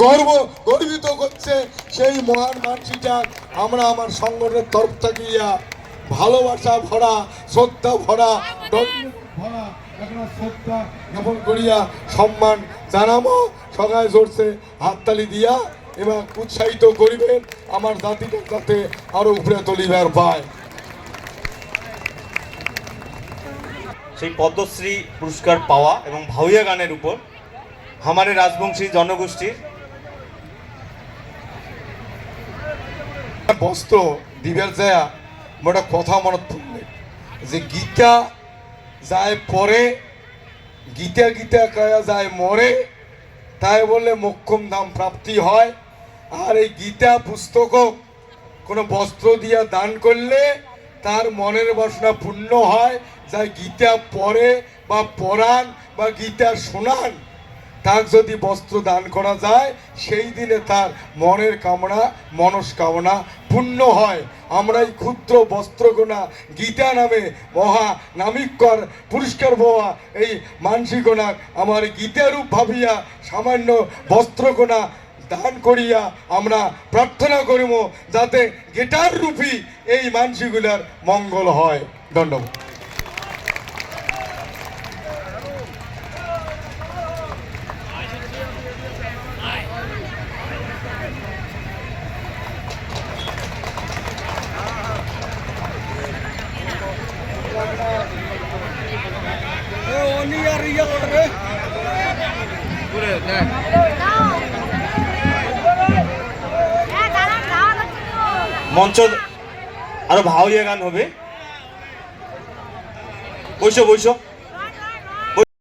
গর্বিত করছে সেই মহান মানসিটা আমরা আমার সংগঠনের তরফ থেকে ভালোবাসা ভরা শ্রদ্ধা ভরা ভরা একটা শ্রদ্ধা জ্ঞাপন করিয়া সম্মান জানাবো। সবাই জোরছে হাততালি দিয়া এবং উৎসাহিত করিবেন আমার জাতিকে যাতে আরো উপরে তুলিবার পায়। সেই পদ্মশ্রী পুরস্কার পাওয়া এবং ভাউয়া গানের উপর আমাদের রাজবংশী জনগোষ্ঠীর বস্ত্র দিবার যায় মোটা কথা মনত পড়লে যে গীতা যায় পরে গীতা গীতা কয়া যায় মরে, তাই বললে মোক্ষম ধাম প্রাপ্তি হয়। আর এই গীতা পুস্তক কোনো বস্ত্র দিয়া দান করলে তার মনের বাসনা পূর্ণ হয়। যা গীতা পড়ে বা পড়ান বা গীতা শোনান, তার যদি বস্ত্র দান করা যায় সেই দিনে তার মনের কামনা মনস্কামনা পূর্ণ হয়। আমরা এই ক্ষুদ্র বস্ত্রগোনা গীতা নামে মহা নামিকর পুরস্কার পাওয়া এই মানসিকোনা আমার গীতারূপ ভাবিয়া সামান্য বস্ত্রগোনা দান করিয়া আমরা প্রার্থনা করিব যাতে গীতার রূপী এই মানসিকগুলার মঙ্গল হয়। ধন্যবাদ। মঞ্চ আরো ভাউয়া গান হবে। বৈশো বৈশো।